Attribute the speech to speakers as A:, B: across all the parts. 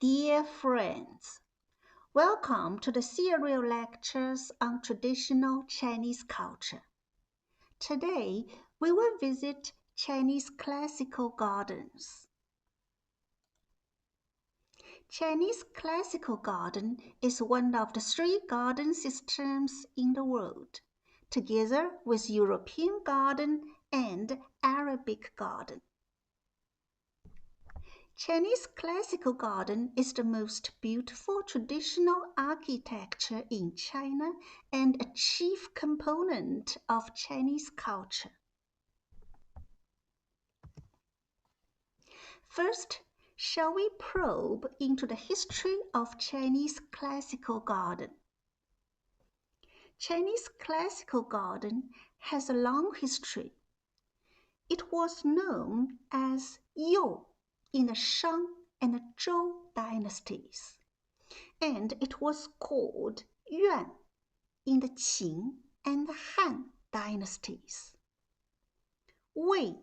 A: Dear friends, welcome to the serial lectures on traditional Chinese culture. Today, we will visit Chinese classical gardens. Chinese classical garden is one of the three garden systems in the world, together with European garden and Arabic garden. Chinese classical garden is the most beautiful traditional architecture in China and a chief component of Chinese culture. First, shall we probe into the history of Chinese classical garden? Chinese classical garden has a long history. It was known as You in the Shang and Zhou dynasties, and it was called Yuan in the Qin and Han dynasties. Wei,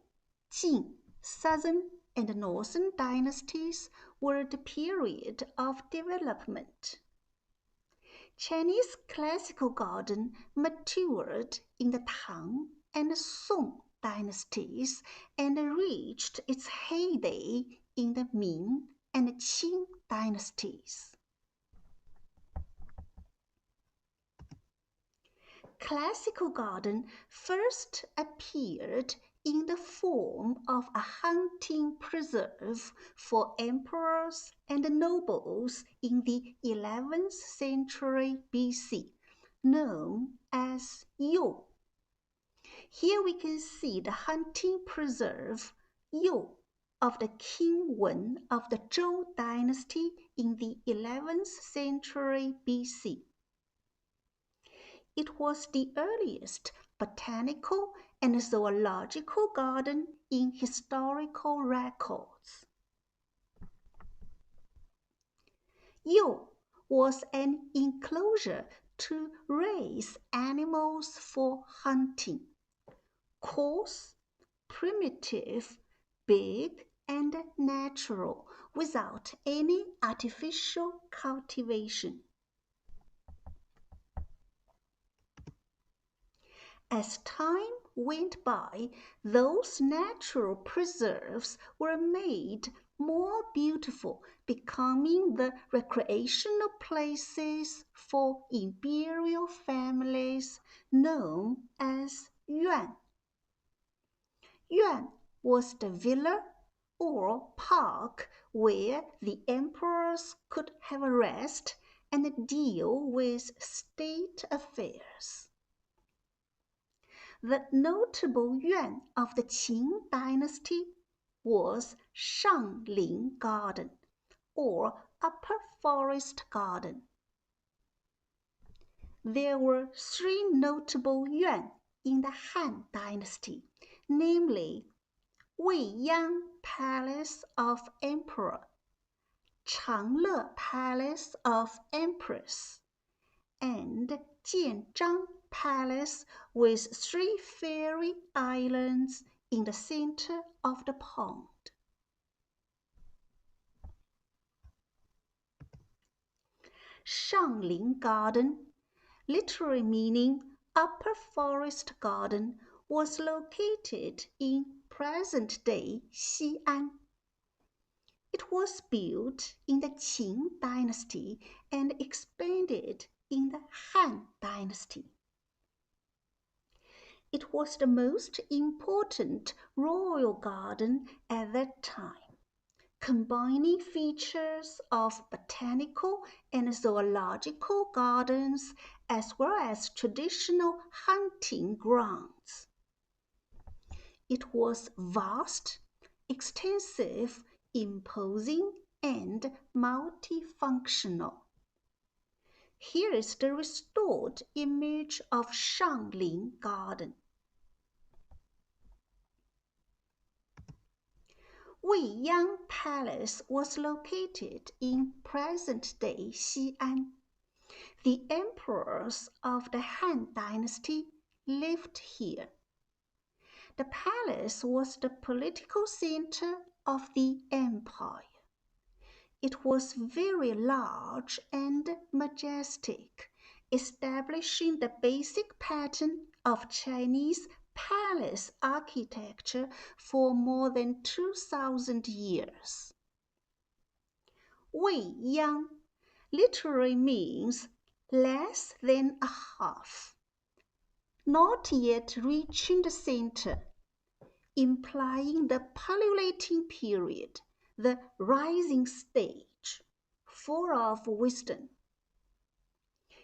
A: Jin, southern and northern dynasties were the period of development. Chinese classical garden matured in the Tang and Song dynasties and reached its heyday in the Ming and Qing dynasties. Classical garden first appeared in the form of a hunting preserve for emperors and nobles in the 11th century BC, known as You. Here we can see the hunting preserve You of the King Wen of the Zhou dynasty in the 11th century BC. It was the earliest botanical and zoological garden in historical records. You was an enclosure to raise animals for hunting. Coarse, primitive, big, and natural, without any artificial cultivation. As time went by, those natural preserves were made more beautiful, becoming the recreational places for imperial families known as Yuan. Yuan was the villa or park where the emperors could have a rest and deal with state affairs. The notable yuan of the Qing dynasty was Shangling Garden, or Upper Forest Garden. There were three notable yuan in the Han dynasty, namely Huaqing Palace of Emperor, Changle Palace of Empress, and Jianjung Palace with three fairy islands in the center of the pond. Shangling Garden, literally meaning Upper Forest Garden, was located in present-day Xi'an. It was built in the Qing dynasty and expanded in the Han dynasty. It was the most important royal garden at that time, combining features of botanical and zoological gardens as well as traditional hunting grounds. It was vast, extensive, imposing, and multifunctional. Here is the restored image of Shangling Garden. Huaqing Palace was located in present-day Xi'an. The emperors of the Han dynasty lived here. The palace was the political center of the empire. It was very large and majestic, establishing the basic pattern of Chinese palace architecture for more than 2,000 years. Wei Yang literally means less than a half, not yet reaching the center, implying the pullulating period, the rising stage, full of wisdom.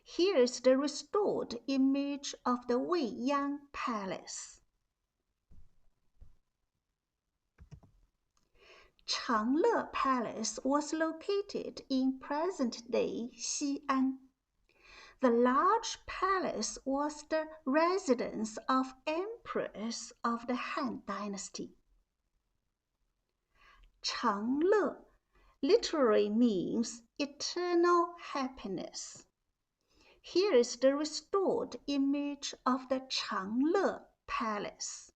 A: Here is the restored image of the Huaqing Palace. Changle Palace was located in present-day Xi'an. The large palace was the residence of emperors of the Han Dynasty. Changle literally means eternal happiness. Here is the restored image of the Changle Palace.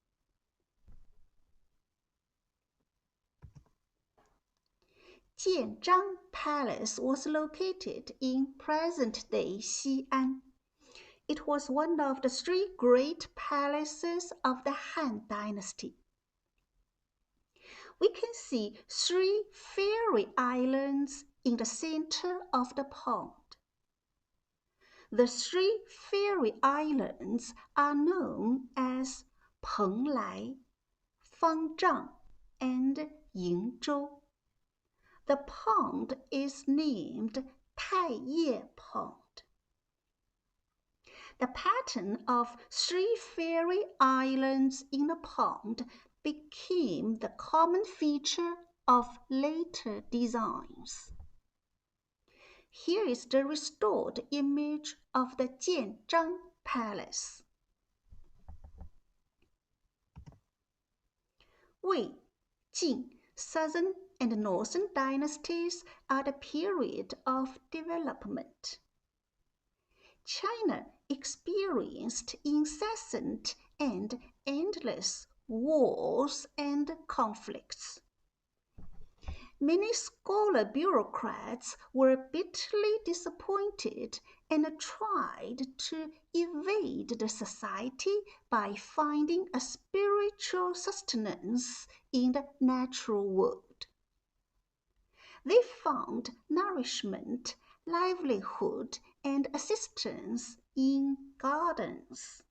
A: Jianjung Palace was located in present-day Xi'an. It was one of the 3 great palaces of the Han Dynasty. We can see 3 fairy islands in the center of the pond. The 3 fairy islands are known as Penglai, Fangzhang, and Yingzhou. The pond is named Taichi Pond. The pattern of 3 fairy islands in the pond became the common feature of later designs. Here is the restored image of the Jianjung Palace. Wei, Jin, Southern and Northern dynasties are the period of development. China experienced incessant and endless wars and conflicts. Many scholar bureaucrats were bitterly disappointed and tried to evade the society by finding a spiritual sustenance in the natural world. They found nourishment, livelihood, and assistance in gardens.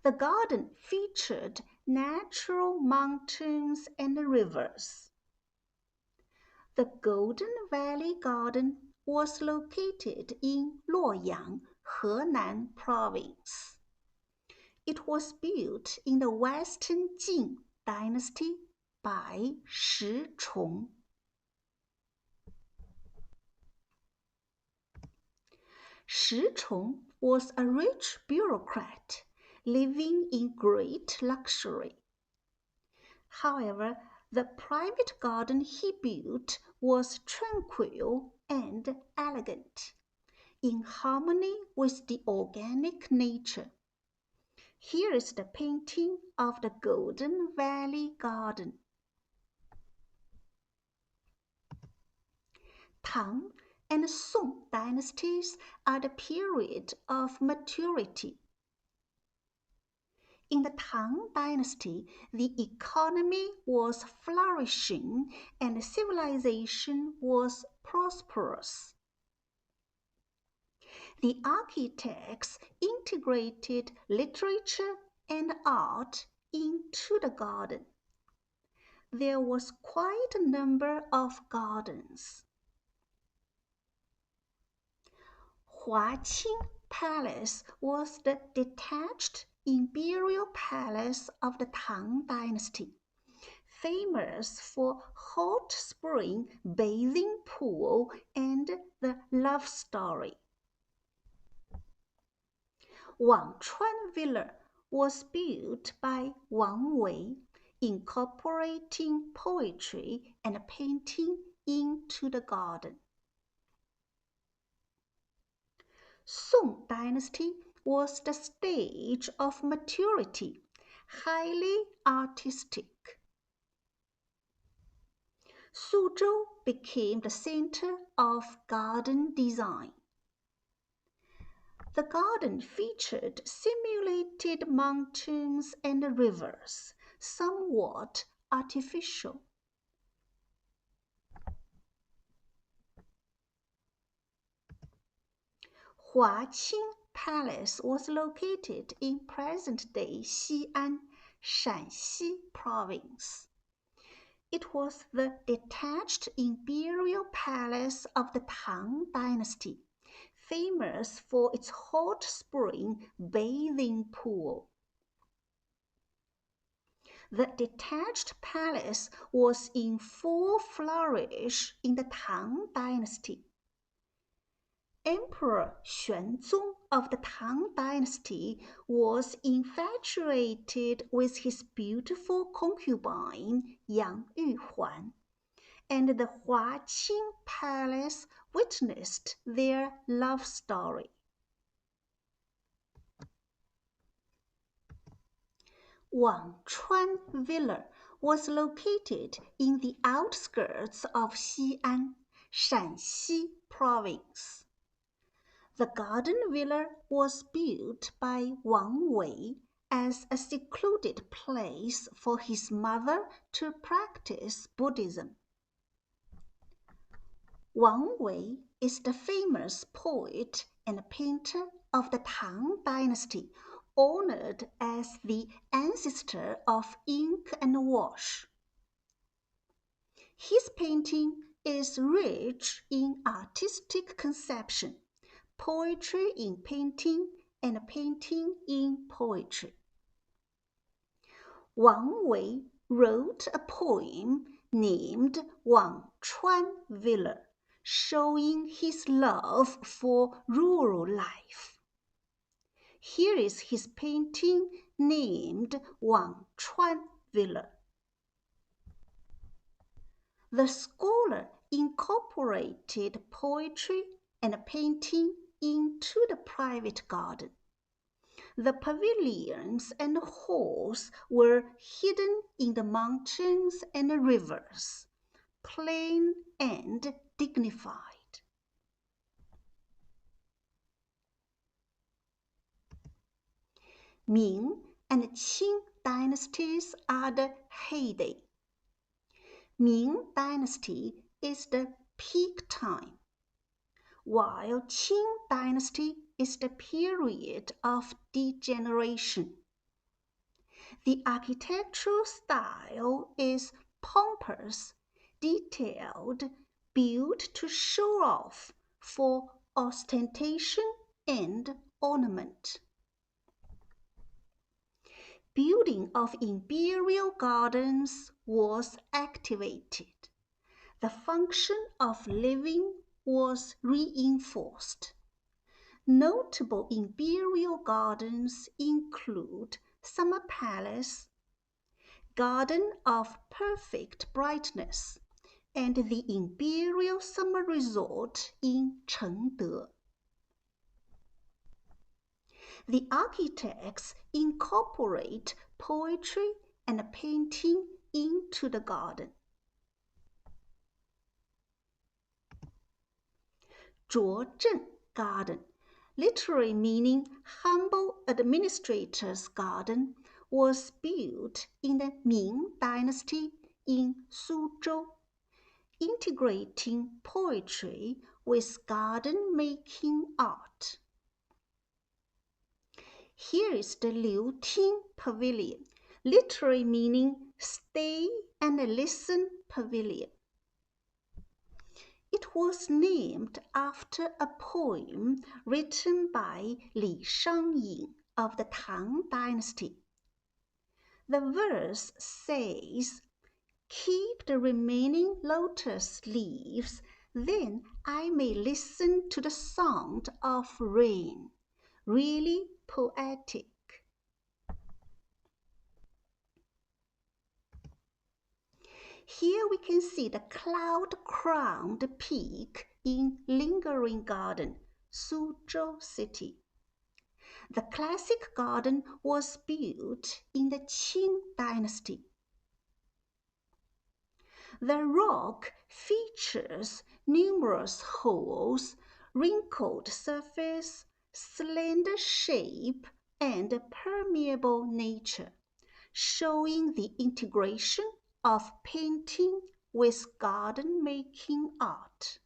A: The garden featured natural mountains and rivers. The Golden Valley Garden was located in Luoyang, Henan Province. It was built in the Western Jin Dynasty by Shi Chong. Shi Chong was a rich bureaucrat living in great luxury. However, the private garden he built was tranquil and elegant, in harmony with the organic nature. Here is the painting of the Golden Valley Garden. Tang and Song dynasties are the period of maturity. In the Tang dynasty, the economy was flourishing and civilization was prosperous. The architects integrated literature and art into the garden. There was quite a number of gardens. Huaqing Palace was the detached Imperial Palace of the Tang Dynasty, famous for hot spring bathing pool and the love story. Wang Qian Villa was built by Wang Wei, incorporating poetry and painting into the garden. Song Dynasty was the stage of maturity, highly artistic. Suzhou became the center of garden design. The garden featured simulated mountains and rivers, somewhat artificial. Huaqing Palace was located in present-day Xi'an, Shanxi province. It was the detached imperial palace of the Tang dynasty, famous for its hot spring bathing pool. The detached palace was in full flourish in the Tang dynasty. Emperor Xuanzong of the Tang dynasty was infatuated with his beautiful concubine Yang Yuhuan, and the Huaqing Palace witnessed their love story. Wang Qian Villa was located in the outskirts of Xi'an, Shanxi province. The garden villa was built by Wang Wei as a secluded place for his mother to practice Buddhism. Wang Wei is the famous poet and painter of the Tang dynasty, honored as the ancestor of ink and wash. His painting is rich in artistic conception, poetry in painting, and painting in poetry. Wang Wei wrote a poem named Wang Qian Villa, showing his love for rural life. Here is his painting named Wang Qian Villa. The scholar incorporated poetry and painting into the private garden. The pavilions and halls were hidden in the mountains and rivers, plain and dignified. Ming and Qing dynasties are the heyday. Ming dynasty is the peak time, while Qing dynasty is the period of degeneration. The architectural style is pompous, detailed, built to show off for ostentation and ornament. Building of imperial gardens was activated. The function of living was reinforced. Notable imperial gardens include Summer Palace, Garden of Perfect Brightness, and the Imperial Summer Resort in Chengde. The architects incorporate poetry and painting into the garden. Georgian Garden, literally meaning humble administrator's garden, was built in the Ming Dynasty in Suzhou, integrating poetry with garden-making art. Here is the Liu Ting Pavilion, literally meaning stay and listen pavilion. It was named after a poem written by Li Shangyin of the Tang Dynasty. The verse says, "Keep the remaining lotus leaves, then I may listen to the sound of rain." Really poetic. Here we can see the cloud-crowned peak in Lingering Garden, Suzhou City. The classic garden was built in the Qing Dynasty. The rock features numerous holes, wrinkled surface, slender shape, and permeable nature, showing the integration of painting with garden-making art.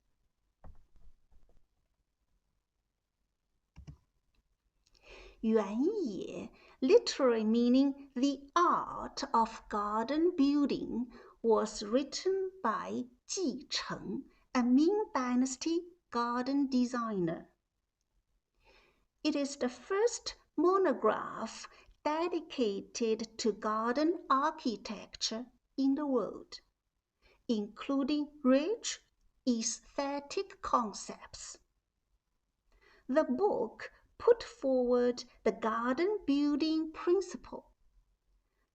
A: Yuanye, literally meaning the art of garden building, was written by Ji Cheng, a Ming Dynasty garden designer. It is the first monograph dedicated to garden architecture in the world, including rich aesthetic concepts. The book put forward the garden building principle.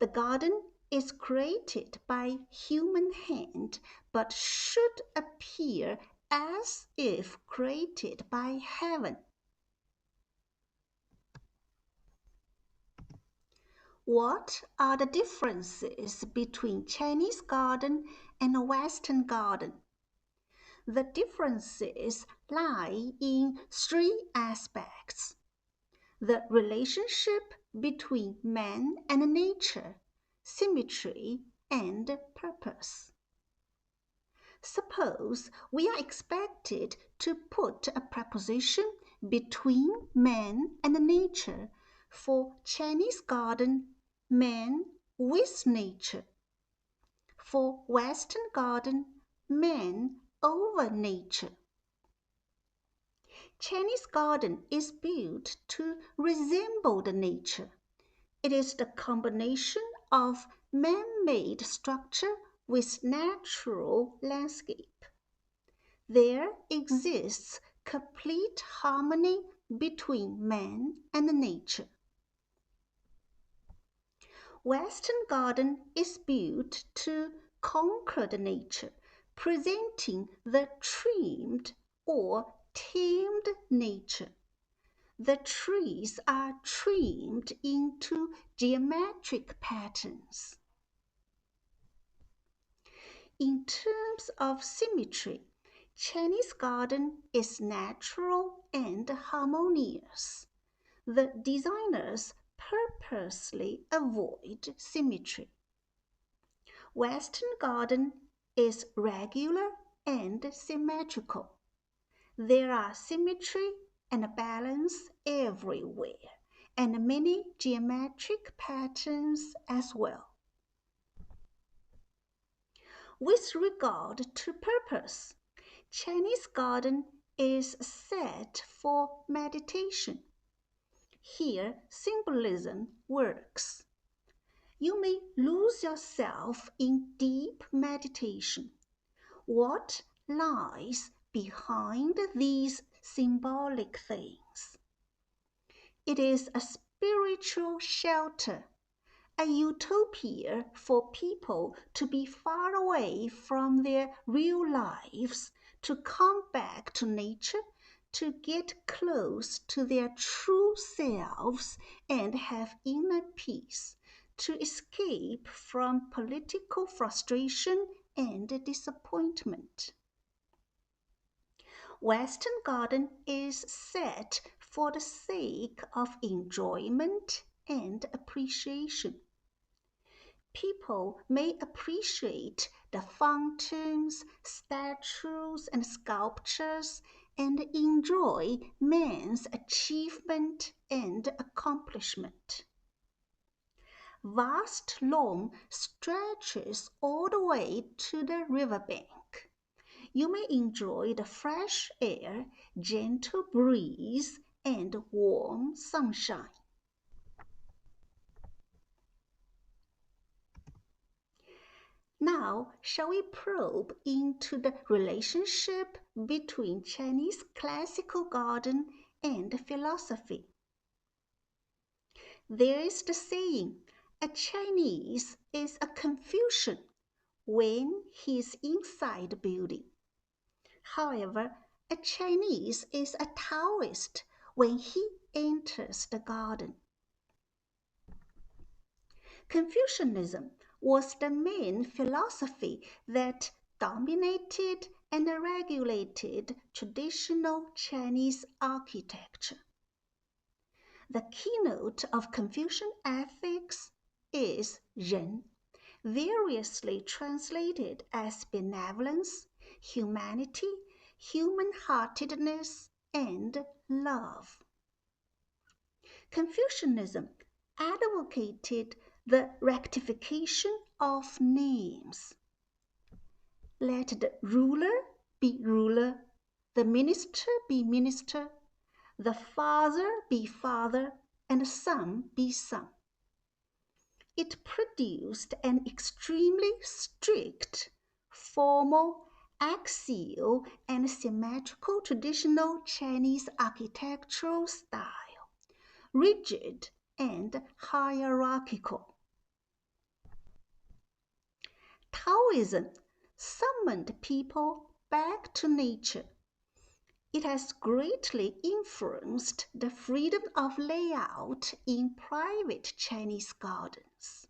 A: The garden is created by human hand, but should appear as if created by heaven. What are the differences between Chinese garden and a Western garden? The differences lie in three aspects: the relationship between man and nature, symmetry, and purpose. Suppose we are expected to put a preposition between man and nature. For Chinese garden, man with nature. For Western garden, man over nature. Chinese garden is built to resemble the nature. It is the combination of man-made structure with natural landscape. There exists complete harmony between man and nature. Western garden is built to conquer the nature, presenting the trimmed or tamed nature. The trees are trimmed into geometric patterns. In terms of symmetry, Chinese garden is natural and harmonious. The designers purposely avoid symmetry. Western garden is regular and symmetrical. There are symmetry and balance everywhere, and many geometric patterns as well. With regard to purpose, Chinese garden is set for meditation. Here, symbolism works. You may lose yourself in deep meditation. What lies behind these symbolic things? It is a spiritual shelter, a utopia for people to be far away from their real lives, to come back to nature, to get close to their true selves and have inner peace, to escape from political frustration and disappointment. Western garden is set for the sake of enjoyment and appreciation. People may appreciate the fountains, statues, and sculptures, and enjoy man's achievement and accomplishment. Vast lawn stretches all the way to the riverbank. You may enjoy the fresh air, gentle breeze, and warm sunshine. Now, shall we probe into the relationship between Chinese classical garden and philosophy? There is the saying, a Chinese is a Confucian when he is inside the building. However, a Chinese is a Taoist when he enters the garden. Confucianism was the main philosophy that dominated and regulated traditional Chinese architecture. The keynote of Confucian ethics is Ren, variously translated as benevolence, humanity, human-heartedness, and love. Confucianism advocated the rectification of names. Let the ruler be ruler, the minister be minister, the father be father, and the son be son. It produced an extremely strict, formal, axial, and symmetrical traditional Chinese architectural style, rigid and hierarchical. Taoism summoned people back to nature. It has greatly influenced the freedom of layout in private Chinese gardens.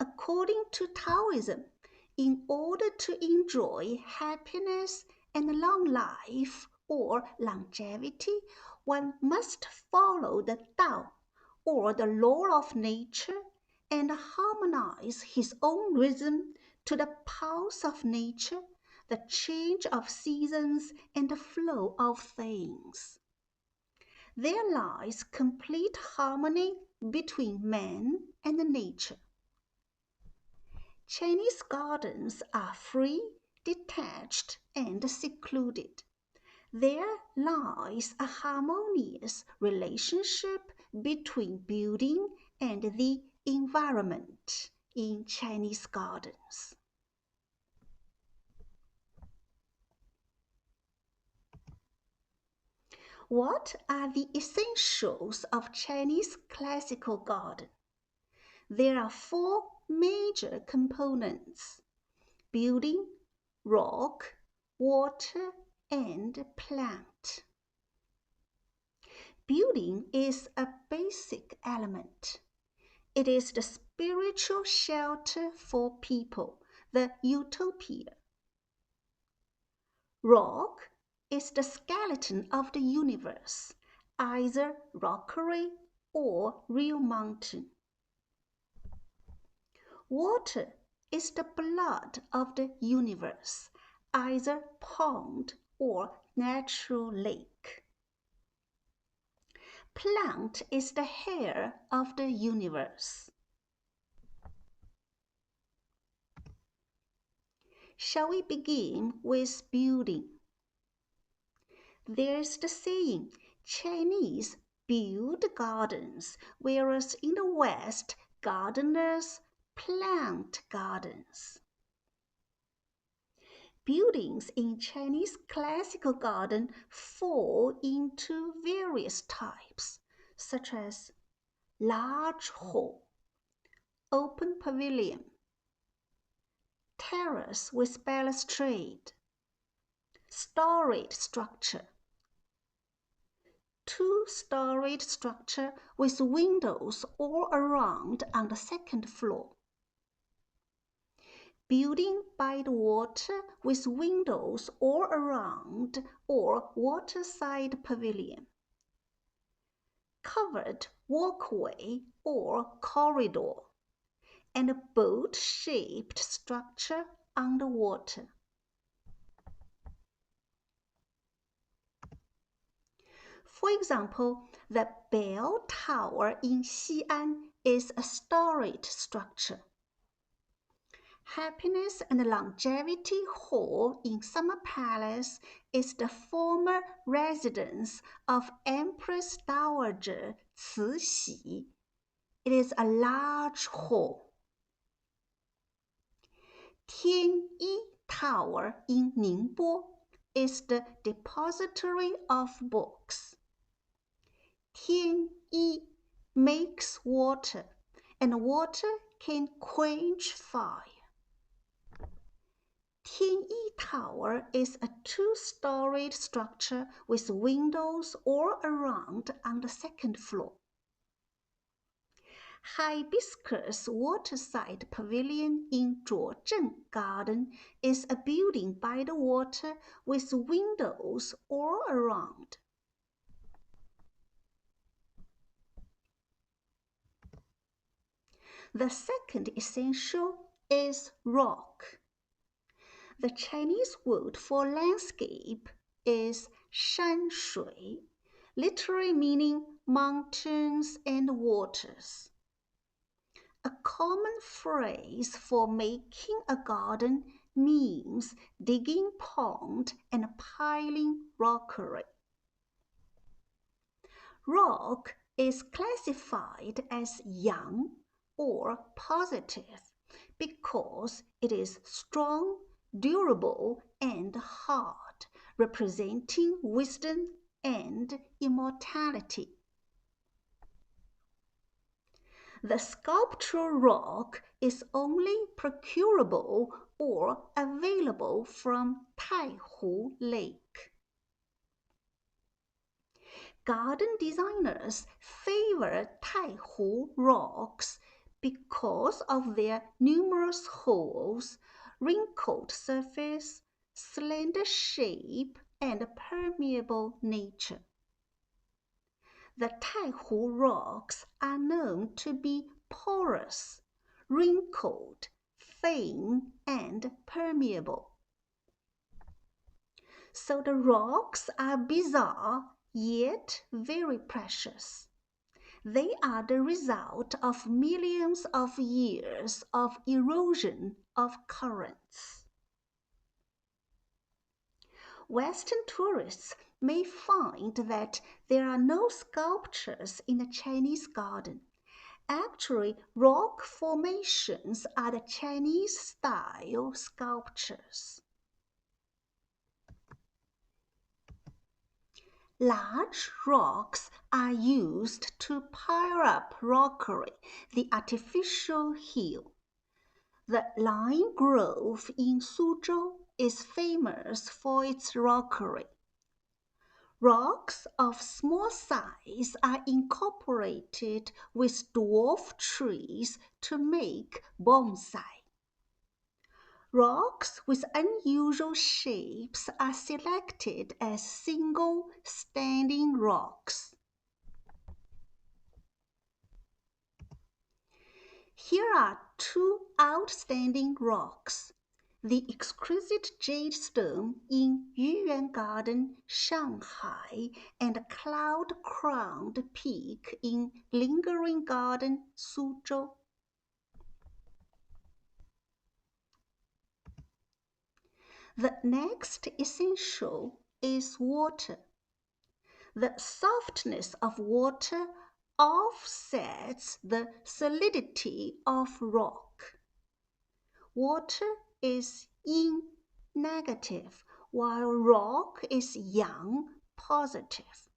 A: According to Taoism, in order to enjoy happiness and long life or longevity, one must follow the Tao, or the law of nature, and harmonize his own rhythm to the pulse of nature, the change of seasons, and the flow of things. There lies complete harmony between man and nature. Chinese gardens are free, detached, and secluded. There lies a harmonious relationship between building and the environment in Chinese gardens. What are the essentials of Chinese classical garden? There are four major components: building, rock, water, and plant. Building is a basic element. It is the spiritual shelter for people, the utopia. Rock is the skeleton of the universe, either rockery or real mountain. Water is the blood of the universe, either pond or natural lake. Plant is the hair of the universe. Shall we begin with building? There's the saying, Chinese build gardens, whereas in the West, gardeners plant gardens. Buildings in Chinese classical garden fall into various types, such as large hall, open pavilion, terrace with balustrade, storied structure, two-storied structure with windows all around on the second floor, building by the water with windows all around or waterside pavilion, covered walkway or corridor, and a boat-shaped structure on the water. For example, the bell tower in Xi'an is a storied structure. Happiness and Longevity Hall in Summer Palace is the former residence of Empress Dowager Cixi. It is a large hall. Tianyi Tower in Ningbo is the depository of books. Tianyi makes water, and water can quench fire. Tianyi Tower is a two-storied structure with windows all around on the second floor. Hibiscus waterside pavilion in Georgian Garden is a building by the water with windows all around. The second essential is rock. The Chinese word for landscape is shanshui, literally meaning mountains and waters. A common phrase for making a garden means digging pond and piling rockery. Rock is classified as yang or positive because it is strong, durable, and hard, representing wisdom and immortality. The sculptural rock is only procurable or available from Taihu Lake. Garden designers favor Taihu rocks because of their numerous holes, wrinkled surface, slender shape, and permeable nature. The Taihu rocks are known to be porous, wrinkled, thin, and permeable. So the rocks are bizarre yet very precious. They are the result of millions of years of erosion of currents. Western tourists may find that there are no sculptures in the Chinese garden. Actually, rock formations are the Chinese-style sculptures. Large rocks are used to pile up rockery, the artificial hill. The lime grove in Suzhou is famous for its rockery. Rocks of small size are incorporated with dwarf trees to make bonsai. Rocks with unusual shapes are selected as single standing rocks. Here are two outstanding rocks. The exquisite jade stone in Yuan Garden, Shanghai, and a cloud-crowned peak in Lingering Garden, Suzhou. The next essential is water. The softness of water offsets the solidity of rock. Water is yin, negative, while rock is yang, positive.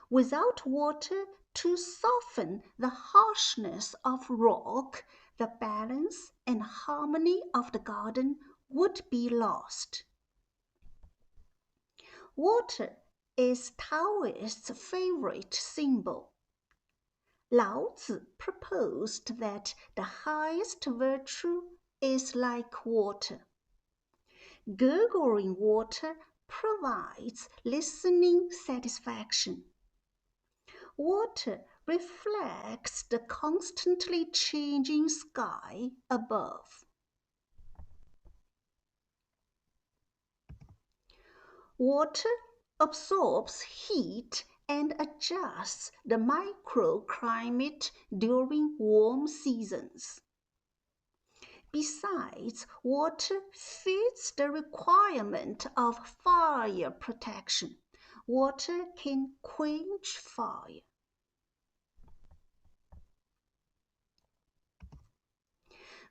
A: Without water to soften the harshness of rock, the balance and harmony of the garden would be lost. Water is Taoist's favorite symbol. Lao Tzu proposed that the highest virtue is like water. Gurgling water provides listening satisfaction. Water reflects the constantly changing sky above. Water absorbs heat and adjusts the microclimate during warm seasons. Besides, water fits the requirement of fire protection. Water can quench fire.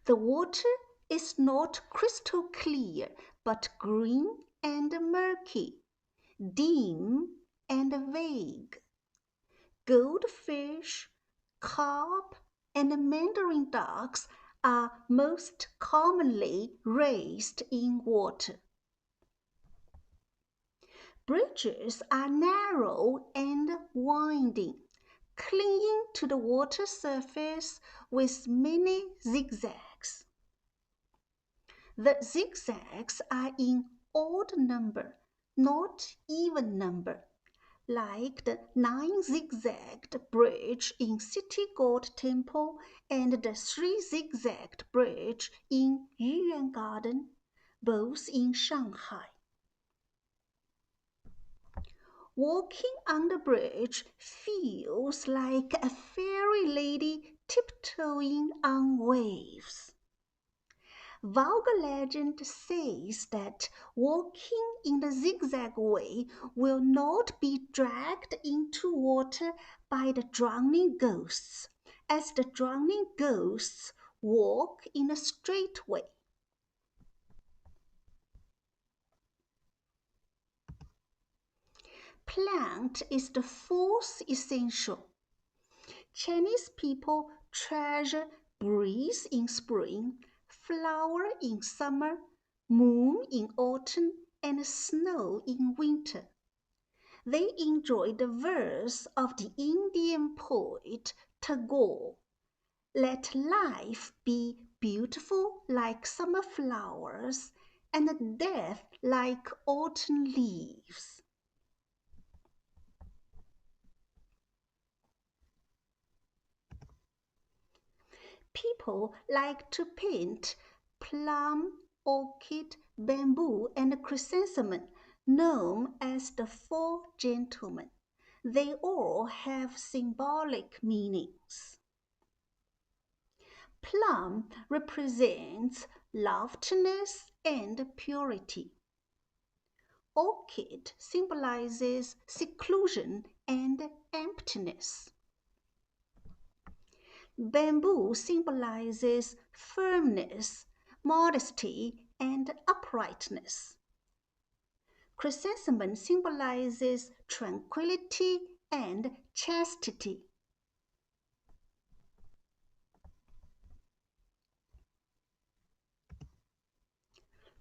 A: The water is not crystal clear, but green and murky, dim and vague. Goldfish, carp, and mandarin ducks are most commonly raised in water. Bridges are narrow and winding. clinging to the water surface with many zigzags. The zigzags are in odd number, not even number, like the 9-zigzagged bridge in City God Temple and the 3-zigzagged bridge in Yuan Garden, both in Shanghai. Walking on the bridge feels like a fairy lady tiptoeing on waves. Vulgar legend says that walking in the zigzag way will not be dragged into water by the drowning ghosts, as the drowning ghosts walk in a straight way. Plant is the fourth essential. Chinese people treasure breeze in spring, flower in summer, moon in autumn, and snow in winter. They enjoy the verse of the Indian poet Tagore, "Let life be beautiful like summer flowers, and death like autumn leaves." People like to paint plum, orchid, bamboo, and chrysanthemum, known as the Four Gentlemen. They all have symbolic meanings. Plum represents loftiness and purity. Orchid symbolizes seclusion and emptiness. Bamboo symbolizes firmness, modesty, and uprightness. Chrysanthemum symbolizes tranquility and chastity.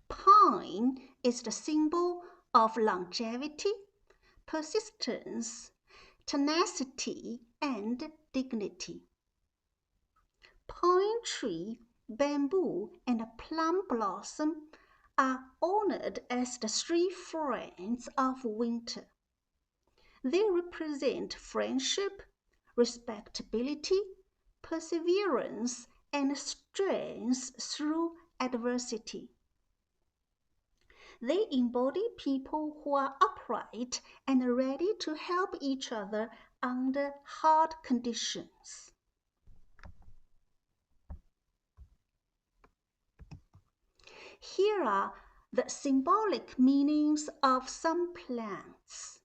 A: Pine is the symbol of longevity, persistence, tenacity, and dignity. Pine tree, bamboo, and plum blossom are honored as the 3 friends of winter. They represent friendship, respectability, perseverance, and strength through adversity. They embody people who are upright and ready to help each other under hard conditions. Here are the symbolic meanings of some plants.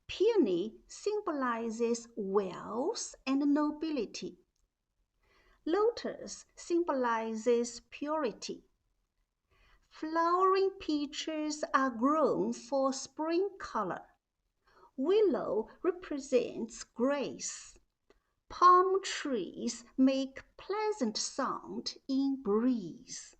A: Peony symbolizes wealth and nobility. Lotus symbolizes purity. Flowering peaches are grown for spring color. Willow represents grace. Palm trees make pleasant sound in breeze.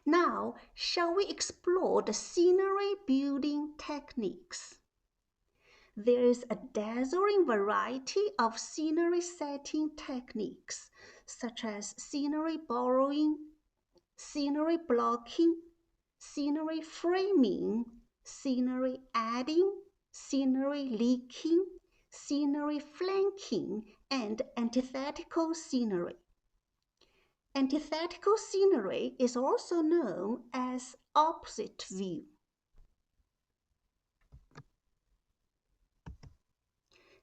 A: Now, shall we explore the scenery building techniques? There is a dazzling variety of scenery setting techniques, such as scenery borrowing, scenery blocking, scenery framing, scenery adding, scenery leaking, scenery flanking, and antithetical scenery. Antithetical scenery is also known as opposite view.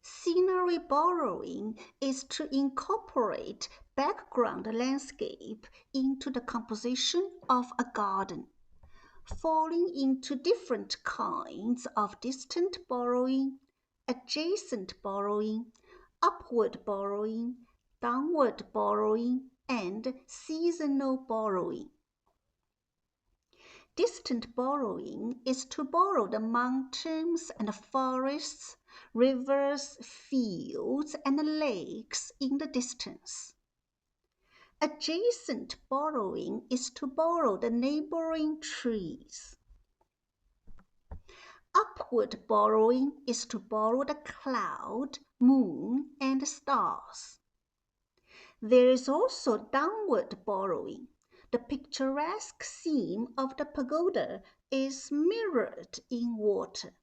A: Scenery borrowing is to incorporate background landscape into the composition of a garden, falling into different kinds of distant borrowing, adjacent borrowing, upward borrowing, downward borrowing, and seasonal borrowing. Distant borrowing is to borrow the mountains and forests, rivers, fields, and lakes in the distance. Adjacent borrowing is to borrow the neighboring trees. Upward borrowing is to borrow the cloud, moon, and stars. There is also downward borrowing. The picturesque scene of the pagoda is mirrored in water.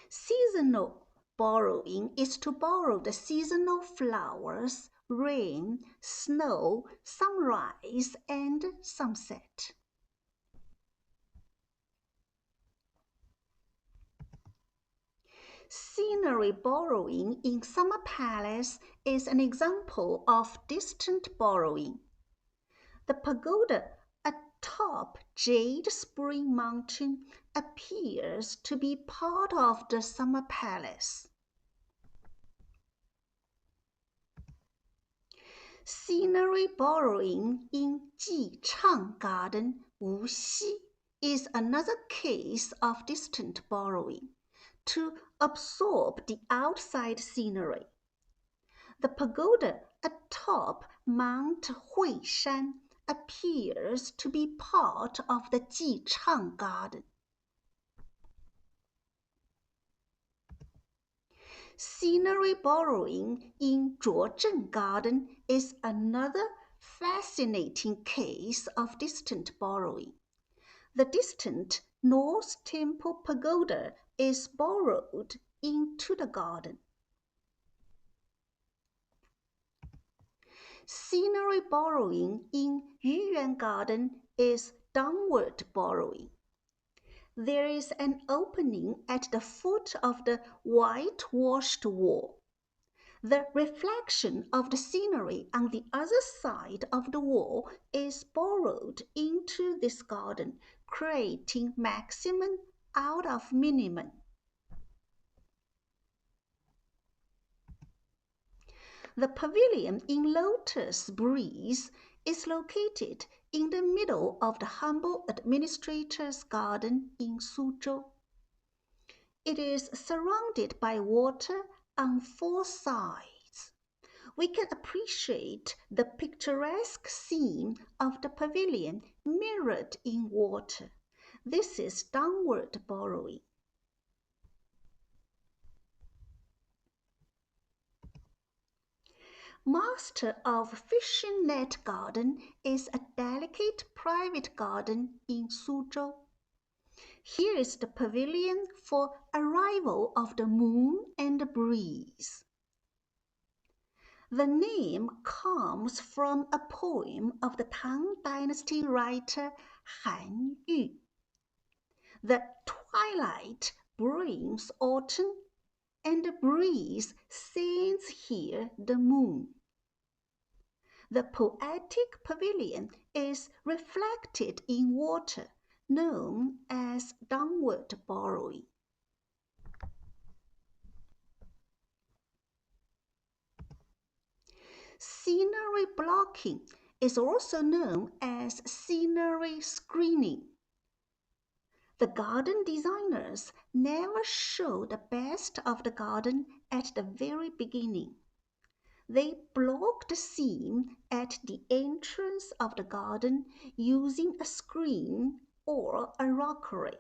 A: Seasonal borrowing is to borrow the seasonal flowers, rain, snow, sunrise, and sunset. Scenery borrowing in Summer Palace is an example of distant borrowing. The pagoda atop Jade Spring Mountain appears to be part of the Summer Palace. Scenery borrowing in Jianjung Garden, Wuxi, is another case of distant borrowing, to absorb the outside scenery. The pagoda atop Mount Huishan appears to be part of the Jianjung Garden. Scenery borrowing in Georgian Garden is another fascinating case of distant borrowing. The distant North Temple pagoda is borrowed into the garden. Scenery borrowing in Yuan Garden is downward borrowing. There is an opening at the foot of the whitewashed wall. The reflection of the scenery on the other side of the wall is borrowed into this garden, creating maximum out of minimum. The pavilion in Lotus Breeze is located in the middle of the humble administrator's garden in Suzhou. It is surrounded by water on four sides. We can appreciate the picturesque scene of the pavilion mirrored in water. This is downward borrowing. Master of Fishing Net Garden is a delicate private garden in Suzhou. Here is the pavilion for arrival of the moon and the breeze. The name comes from a poem of the Tang Dynasty writer Han Yu. The twilight brings autumn, and the breeze sends here the moon. The poetic pavilion is reflected in water, known as downward borrowing. Scenery blocking is also known as scenery screening. The garden designers never show the best of the garden at the very beginning. They block the scene at the entrance of the garden using a screen or a rockery.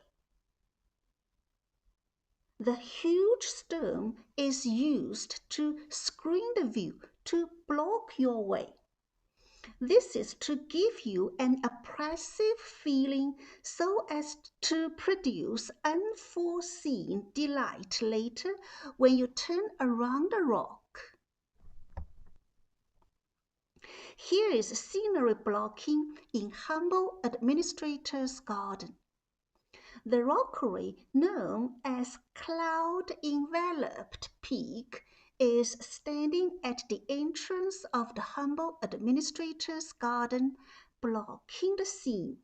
A: The huge stone is used to screen the view, to block your way. This is to give you an oppressive feeling so as to produce unforeseen delight later when you turn around the rock. Here is scenery blocking in humble administrator's garden. The rockery, known as cloud-enveloped peak, is standing at the entrance of the humble administrator's garden, blocking the scene.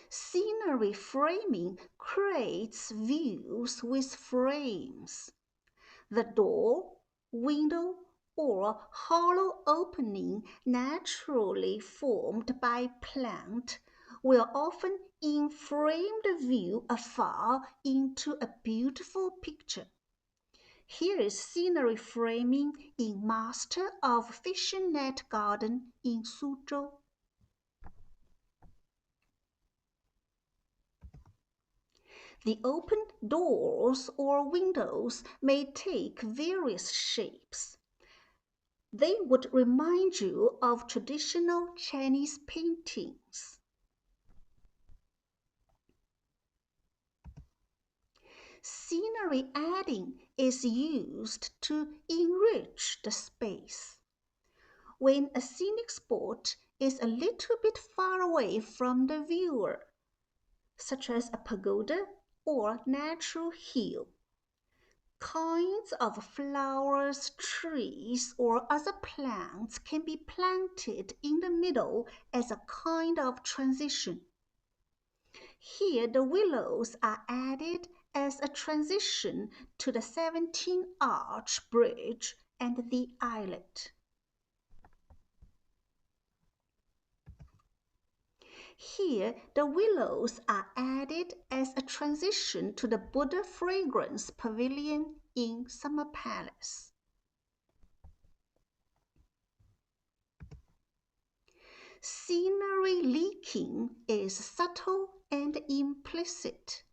A: Scenery framing creates views with frames. The door, window, or hollow opening naturally formed by plant will often frame the view afar into a beautiful picture. Here is scenery framing in Master of Fishing Net Garden in Suzhou. The open doors or windows may take various shapes. They would remind you of traditional Chinese paintings. Scenery adding is used to enrich the space. When a scenic spot is a little bit far away from the viewer, such as a pagoda or natural hill, kinds of flowers, trees, or other plants can be planted in the middle as a kind of transition. Here the willows are added as a transition to the 17-arch bridge and the islet. Here the willows are added as a transition to the Buddha fragrance pavilion in Summer Palace. Scenery leaking is subtle and implicit.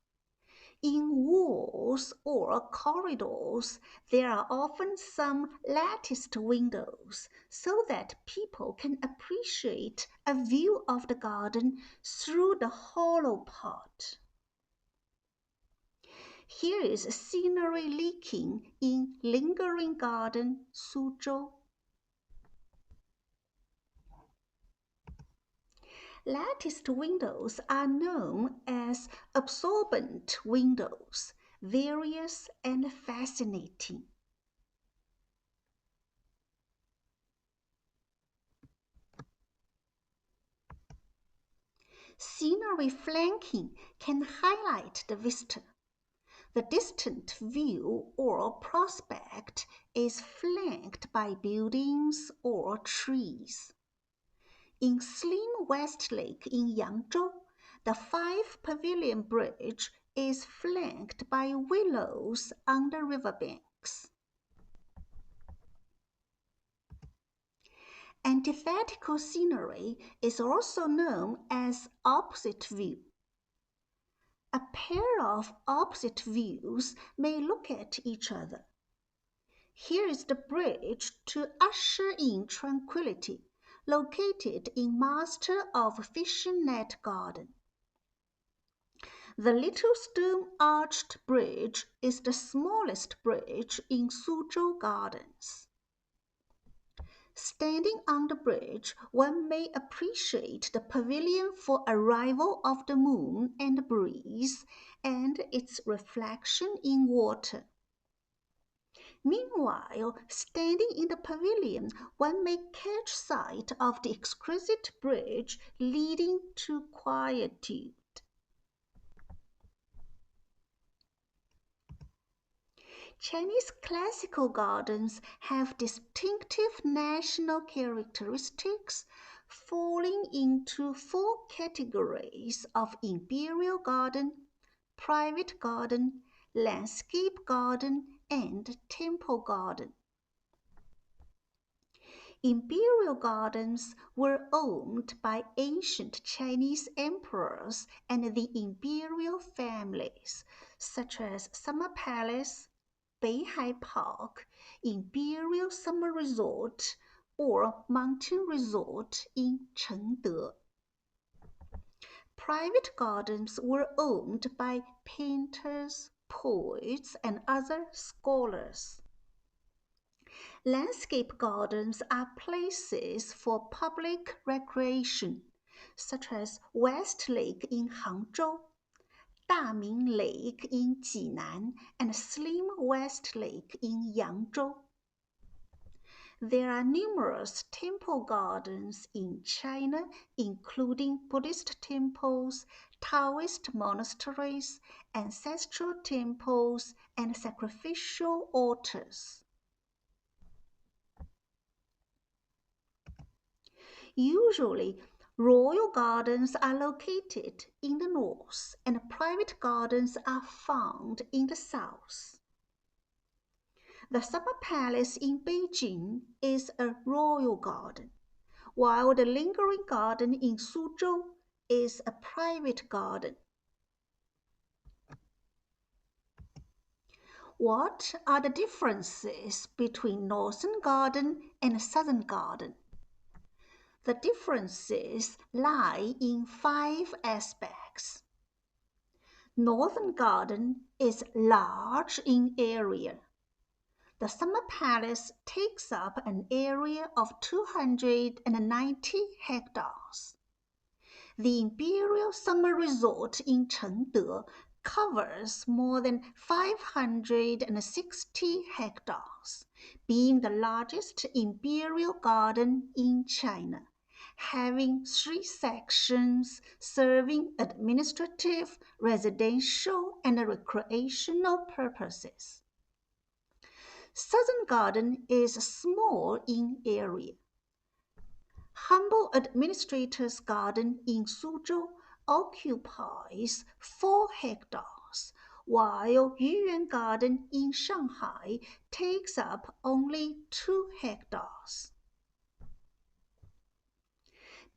A: In walls or corridors, there are often some latticed windows so that people can appreciate a view of the garden through the hollow part. Here is scenery leaking in Lingering Garden, Suzhou. Latticed windows are known as absorbent windows, various and fascinating. Scenery flanking can highlight the vista. The distant view or prospect is flanked by buildings or trees. In Slim Westlake in Yangzhou, the 5-pavilion bridge is flanked by willows on the riverbanks. Antithetical scenery is also known as opposite view. A pair of opposite views may look at each other. Here is the bridge to usher in tranquility, located in Master of Fishing Net Garden. The little stone-arched bridge is the smallest bridge in Suzhou Gardens. Standing on the bridge, one may appreciate the pavilion for arrival of the moon and breeze and its reflection in water. Meanwhile, standing in the pavilion, one may catch sight of the exquisite bridge leading to quietude. Chinese classical gardens have distinctive national characteristics, falling into 4 categories of Imperial Garden, Private Garden, Landscape Garden, and Temple Garden. Imperial gardens were owned by ancient Chinese emperors and the imperial families, such as Summer Palace, Beihai Park, Imperial Summer Resort, or Mountain Resort in Chengde. Private gardens were owned by painters, poets, and other scholars. Landscape gardens are places for public recreation, such as West Lake in Hangzhou, Daming Lake in Jinan, and Slim West Lake in Yangzhou. There are numerous temple gardens in China, including Buddhist temples, Taoist monasteries, ancestral temples, and sacrificial altars. Usually, royal gardens are located in the north and private gardens are found in the south. The Summer Palace in Beijing is a royal garden, while the Lingering Garden in Suzhou is a private garden. What are the differences between Northern Garden and Southern Garden? The differences lie in 5 aspects. Northern Garden is large in area. The Summer Palace takes up an area of 290 hectares. The Imperial Summer Resort in Chengde covers more than 560 hectares, being the largest imperial garden in China, having 3 sections serving administrative, residential, and recreational purposes. Southern Garden is small in area. Humble Administrator's Garden in Suzhou occupies 4 hectares, while Yuan Garden in Shanghai takes up only 2 hectares.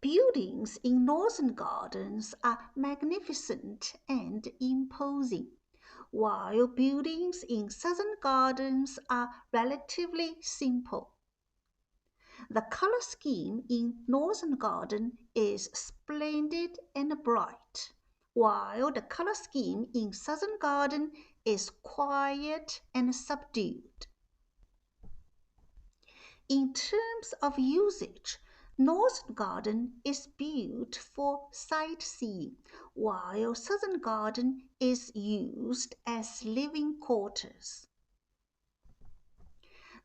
A: Buildings in Northern Gardens are magnificent and imposing, while buildings in Southern Gardens are relatively simple. The color scheme in Northern Garden is splendid and bright, while the color scheme in Southern Garden is quiet and subdued. In terms of usage, Northern Garden is built for sightseeing, while Southern Garden is used as living quarters.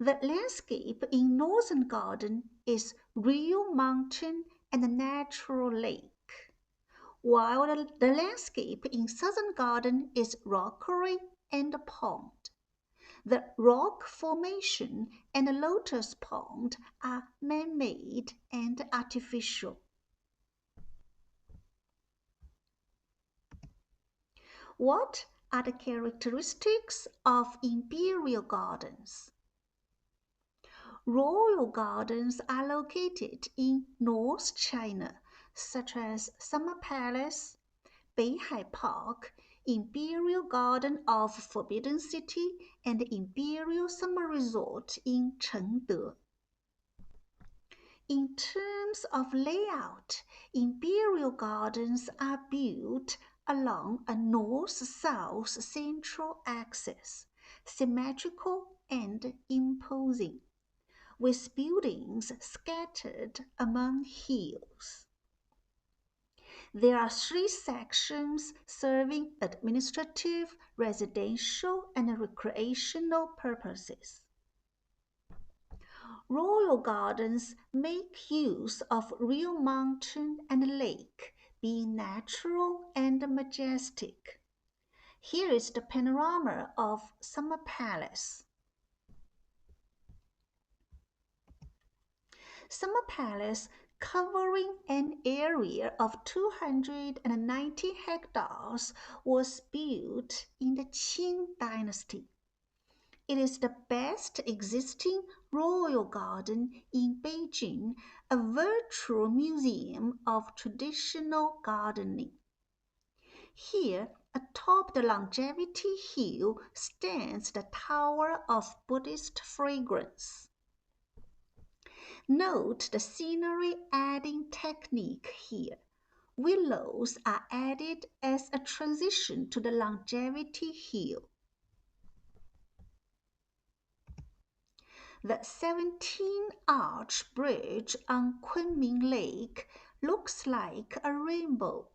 A: The landscape in Northern Garden is real mountain and natural lake, while the landscape in Southern Garden is rockery and pond. The rock formation and the lotus pond are man-made and artificial. What are the characteristics of imperial gardens? Royal gardens are located in North China, such as Summer Palace, Beihai Park, Imperial Garden of Forbidden City, and Imperial Summer Resort in Chengde. In terms of layout, imperial gardens are built along a north-south central axis, symmetrical and imposing, with buildings scattered among hills. There are 3 sections serving administrative, residential, and recreational purposes. Royal gardens make use of real mountain and lake, being natural and majestic. Here is the panorama of Summer Palace. Summer Palace, covering an area of 290 hectares, was built in the Qing dynasty. It is the best existing royal garden in Beijing, a virtual museum of traditional gardening. Here, atop the Longevity Hill, stands the Tower of Buddhist Fragrance. Note the scenery adding technique here. Willows are added as a transition to the Longevity Hill. The 17-arch bridge on Kunming Lake looks like a rainbow.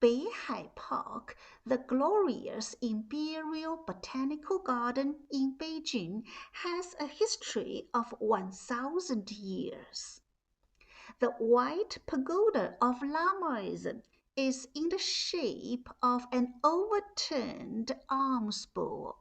A: Beihai Park, the glorious Imperial Botanical Garden in Beijing, has a history of 1,000 years. The white pagoda of Lamaism is in the shape of an overturned alms bowl.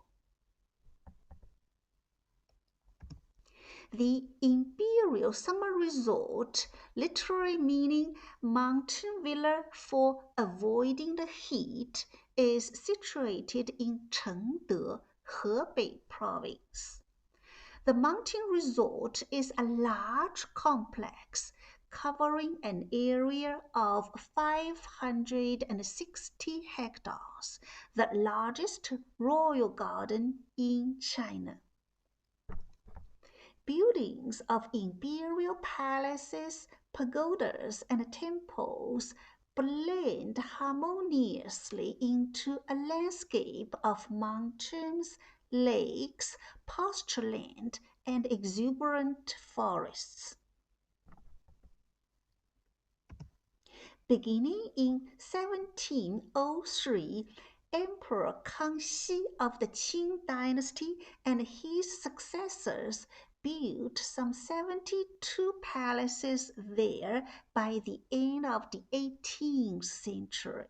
A: The Imperial Summer Resort, literally meaning mountain villa for avoiding the heat, is situated in Chengde, Hebei province. The mountain resort is a large complex covering an area of 560 hectares, the largest royal garden in China. Buildings of imperial palaces, pagodas, and temples blend harmoniously into a landscape of mountains, lakes, pastureland, and exuberant forests. Beginning in 1703, Emperor Kangxi of the Qing dynasty and his successors built some 72 palaces there by the end of the 18th century.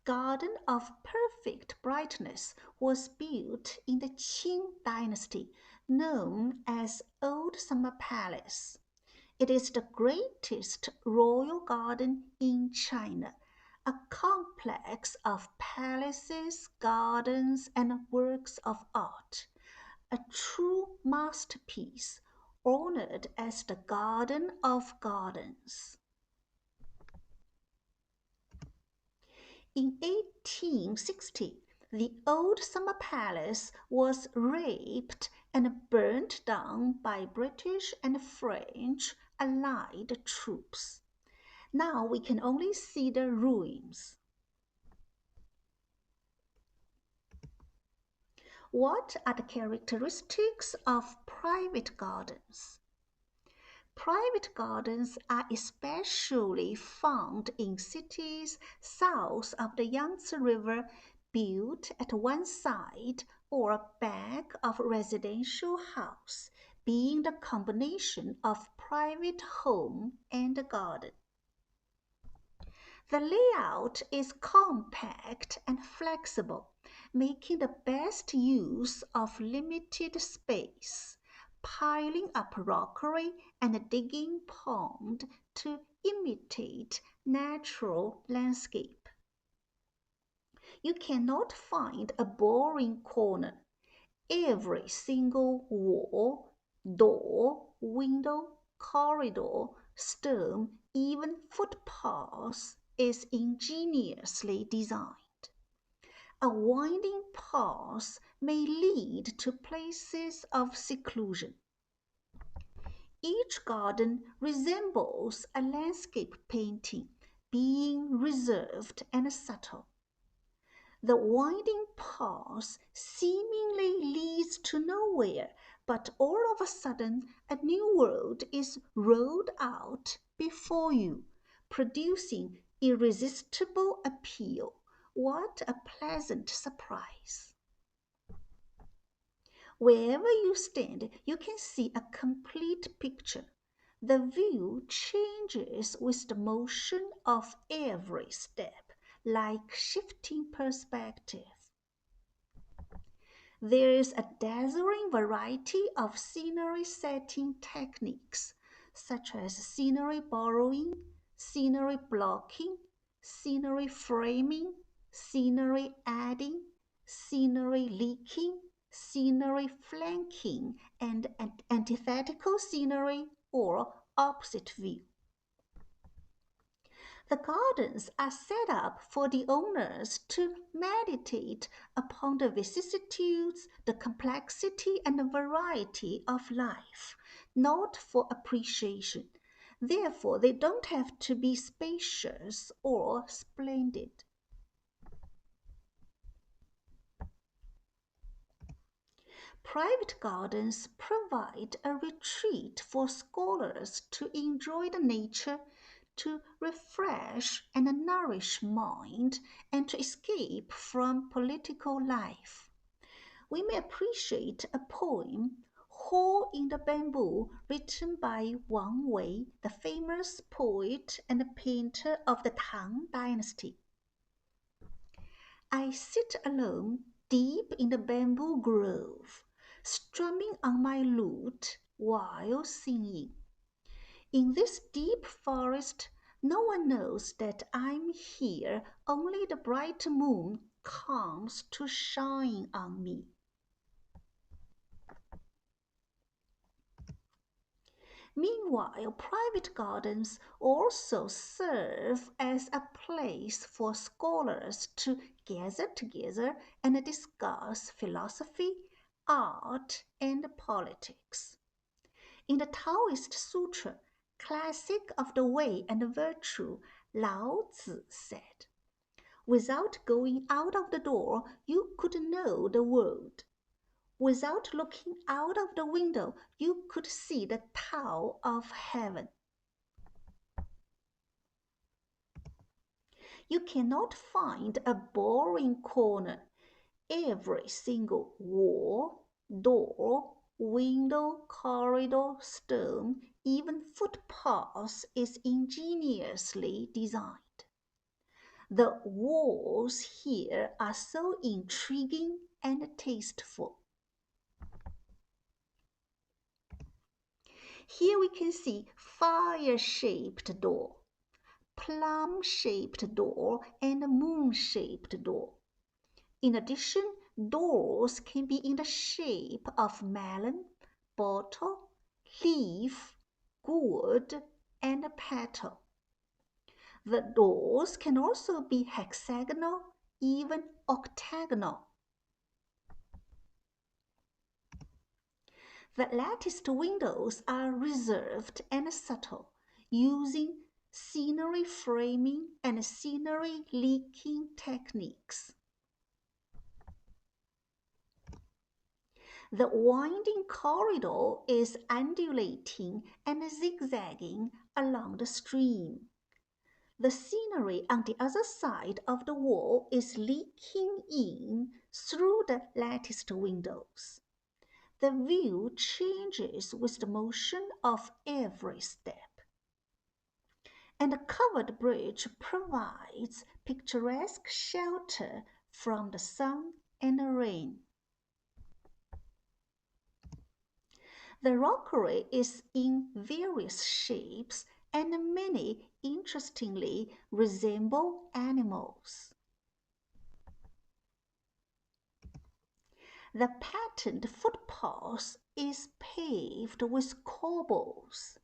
A: Garden of Perfect Brightness was built in the Qing dynasty, known as Old Summer Palace. It is the greatest royal garden in China, a complex of palaces, gardens, and works of art, a true masterpiece, honored as the Garden of Gardens. In 1860, the Old Summer Palace was raped and burnt down by British and French Allied troops. Now we can only see the ruins. What are the characteristics of private gardens? Private gardens are especially found in cities south of the Yangtze River, built at one side or back of a residential house, being the combination of private home and garden. The layout is compact and flexible, making the best use of limited space, piling up rockery and digging pond to imitate natural landscape. You cannot find a boring corner. Every single wall, door, window, corridor, stone, even footpaths is ingeniously designed. A winding path may lead to places of seclusion. Each garden resembles a landscape painting, being reserved and subtle. The winding path seemingly leads to nowhere, but all of a sudden a new world is rolled out before you, producing irresistible appeal. What a pleasant surprise! Wherever you stand, you can see a complete picture. The view changes with the motion of every step, like shifting perspective. There is a dazzling variety of scenery setting techniques, such as scenery borrowing, scenery blocking, scenery framing, scenery adding, scenery leaking, scenery flanking, and antithetical scenery or opposite view. The gardens are set up for the owners to meditate upon the vicissitudes, the complexity, and the variety of life, not for appreciation. Therefore, they don't have to be spacious or splendid. Private gardens provide a retreat for scholars to enjoy the nature, to refresh and nourish mind, and to escape from political life. We may appreciate a poem, Hole in the Bamboo, written by Wang Wei, the famous poet and painter of the Tang Dynasty. I sit alone deep in the bamboo grove, strumming on my lute while singing. In this deep forest, no one knows that I'm here, only the bright moon comes to shine on me. Meanwhile, private gardens also serve as a place for scholars to gather together and discuss philosophy, art, and politics. In the Taoist Sutra, classic of the Way and Virtue, Lao Tzu said, "Without going out of the door, you could know the world. Without looking out of the window, you could see the Tao of heaven." You cannot find a boring corner. Every single wall, door, window, corridor, stone, even footpath is ingeniously designed. The walls here are so intriguing and tasteful. Here we can see fire-shaped door, plum-shaped door, and moon-shaped door. In addition, doors can be in the shape of melon, bottle, leaf, gourd, and petal. The doors can also be hexagonal, even octagonal. The latticed windows are reserved and subtle, using scenery framing and scenery leaking techniques. The winding corridor is undulating and zigzagging along the stream. The scenery on the other side of the wall is leaking in through the latticed windows. The view changes with the motion of every step. And the covered bridge provides picturesque shelter from the sun and the rain. The rockery is in various shapes, and many, interestingly, resemble animals. The patterned footpath is paved with cobbles.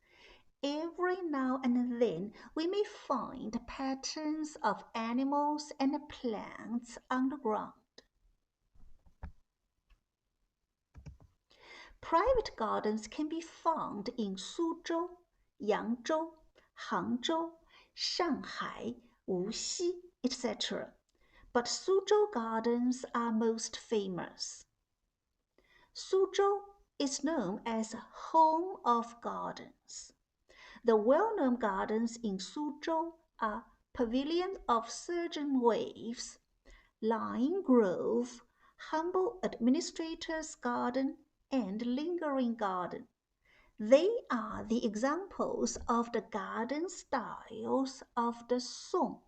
A: Every now and then we may find patterns of animals and plants on the ground. Private gardens can be found in Suzhou, Yangzhou, Hangzhou, Shanghai, Wuxi, etc. But Suzhou gardens are most famous. Suzhou is known as home of gardens. The well-known gardens in Suzhou are Pavilion of Surging Waves, Lying Grove, Humble Administrator's Garden, and Lingering Garden. They are the examples of the garden styles of the Song,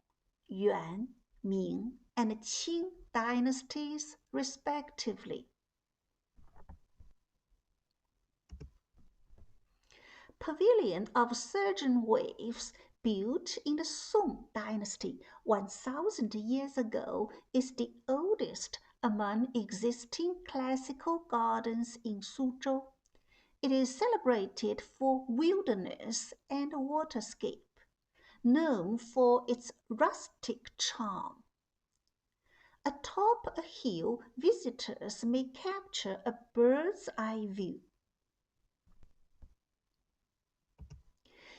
A: Yuan, Ming, and Qing dynasties, respectively. Pavilion of Surging Waves, built in the Song dynasty 1,000 years ago, is the oldest among existing classical gardens in Suzhou. It is celebrated for wilderness and waterscape, known for its rustic charm. Atop a hill, visitors may capture a bird's eye view.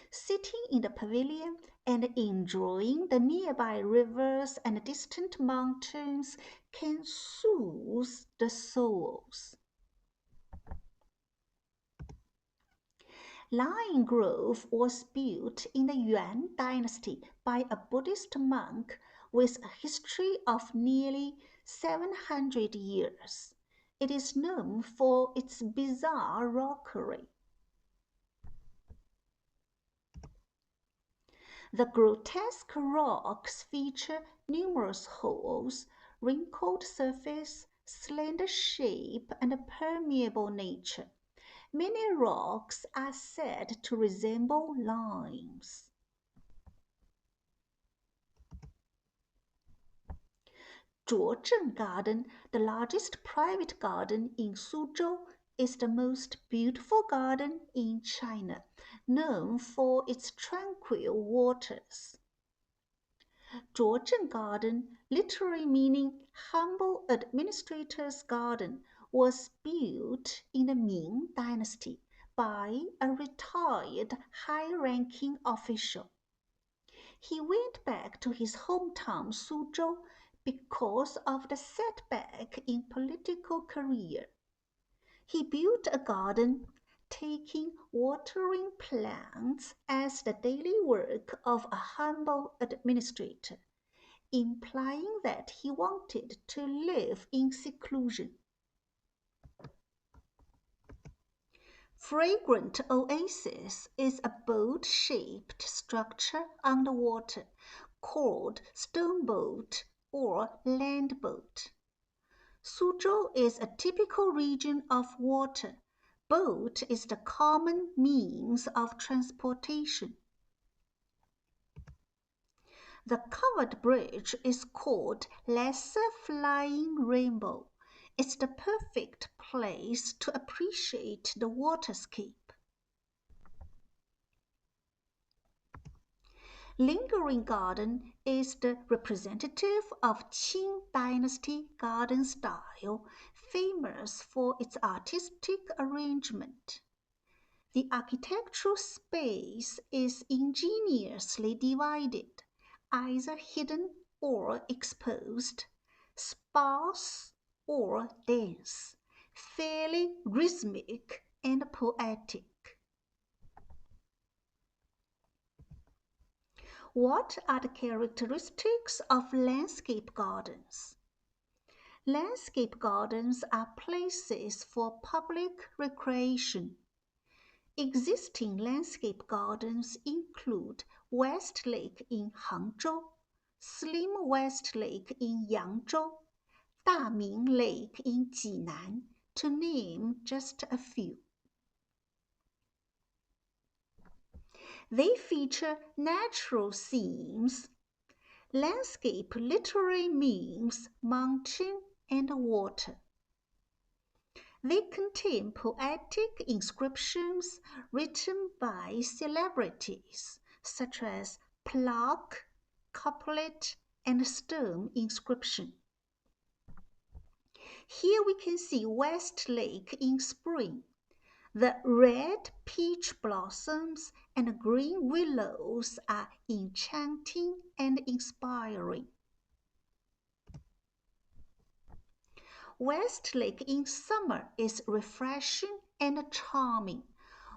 A: Sitting in the pavilion and enjoying the nearby rivers and distant mountains can soothe the souls. Lying Grove was built in the Yuan dynasty by a Buddhist monk with a history of nearly 700 years. It is known for its bizarre rockery. The grotesque rocks feature numerous holes, wrinkled surface, slender shape, and a permeable nature. Many rocks are said to resemble limes. Georgian Garden, the largest private garden in Suzhou, is the most beautiful garden in China, known for its tranquil waters. Georgian Garden, literally meaning humble administrator's garden, was built in the Ming Dynasty by a retired high-ranking official. He went back to his hometown Suzhou because of the setback in political career. He built a garden, taking watering plants as the daily work of a humble administrator, implying that he wanted to live in seclusion. Fragrant Oasis is a boat-shaped structure on the water called stoneboat or landboat. Suzhou is a typical region of water. Boat is the common means of transportation. The covered bridge is called Lesser Flying Rainbow. It's the perfect place to appreciate the waterscape. Lingering Garden is the representative of Qing Dynasty garden style, famous for its artistic arrangement. The architectural space is ingeniously divided, either hidden or exposed, sparse or dense, fairly rhythmic and poetic. What are the characteristics of landscape gardens? Landscape gardens are places for public recreation. Existing landscape gardens include West Lake in Hangzhou, Slim West Lake in Yangzhou, Daming Lake in Jinan, to name just a few. They feature natural themes. Landscape literally means mountain and water. They contain poetic inscriptions written by celebrities such as plaque, couplet, and stone inscription. Here we can see West Lake in spring. The red peach blossoms and green willows are enchanting and inspiring. West Lake in summer is refreshing and charming,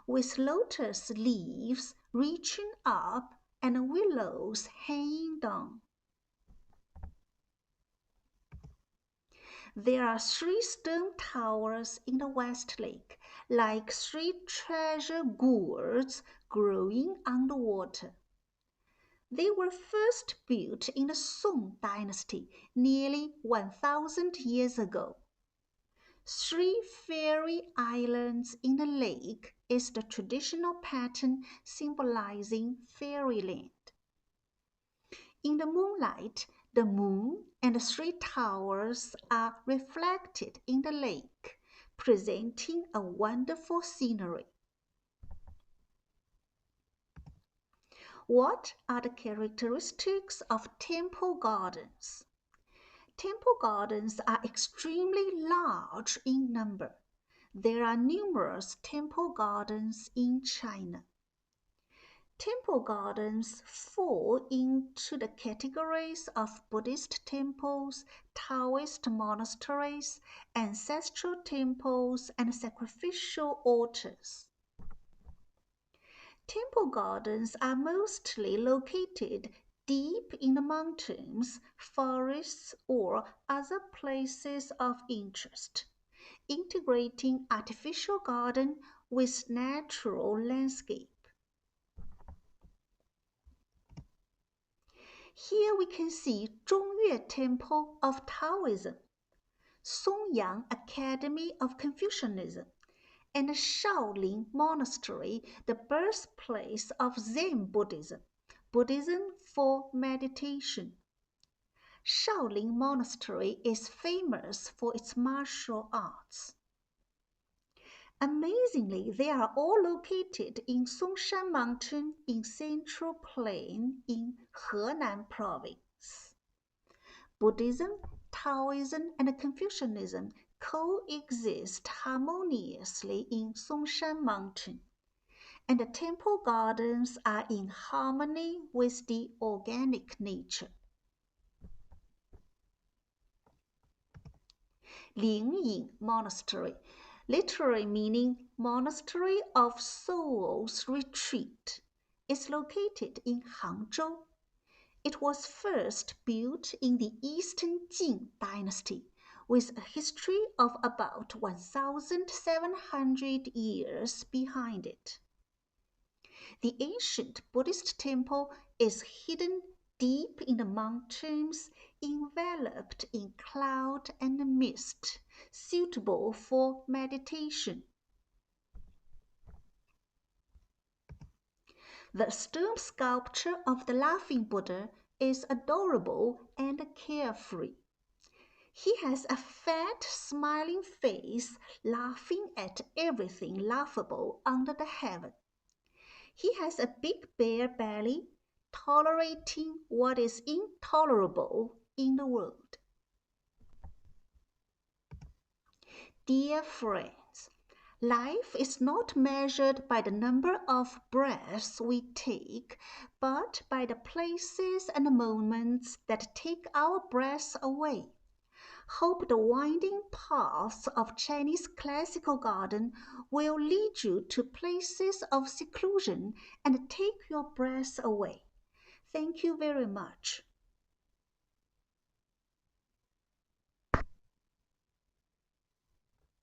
A: with lotus leaves reaching up and willows hanging down. There are 3 stone towers in the West Lake, like 3 treasure gourds growing on the water. They were first built in the Song dynasty nearly 1,000 years ago. 3 fairy islands in the lake is the traditional pattern symbolizing fairyland. In the moonlight, the moon and the 3 towers are reflected in the lake, presenting a wonderful scenery. What are the characteristics of temple gardens? Temple gardens are extremely large in number. There are numerous temple gardens in China. Temple gardens fall into the categories of Buddhist temples, Taoist monasteries, ancestral temples, and sacrificial altars. Temple gardens are mostly located deep in the mountains, forests, or other places of interest, integrating artificial garden with natural landscape. Here we can see Zhongyue Temple of Taoism, Songyang Academy of Confucianism, and Shaolin Monastery, the birthplace of Zen Buddhism, Buddhism for meditation. Shaolin Monastery is famous for its martial arts. Amazingly, they are all located in Songshan Mountain in Central Plain in Henan Province. Buddhism, Taoism, and Confucianism coexist harmoniously in Songshan Mountain, and the temple gardens are in harmony with the organic nature. Lingyin Monastery, literally meaning Monastery of Souls Retreat, is located in Hangzhou. It was first built in the Eastern Jin dynasty, with a history of about 1,700 years behind it. The ancient Buddhist temple is hidden deep in the mountains, enveloped in cloud and mist, suitable for meditation. The stone sculpture of the laughing Buddha is adorable and carefree. He has a fat, smiling face, laughing at everything laughable under the heaven. He has a big bare belly, tolerating what is intolerable in the world. Dear friends, life is not measured by the number of breaths we take, but by the places and moments that take our breaths away. Hope the winding paths of Chinese classical garden will lead you to places of seclusion and take your breath away. Thank you very much.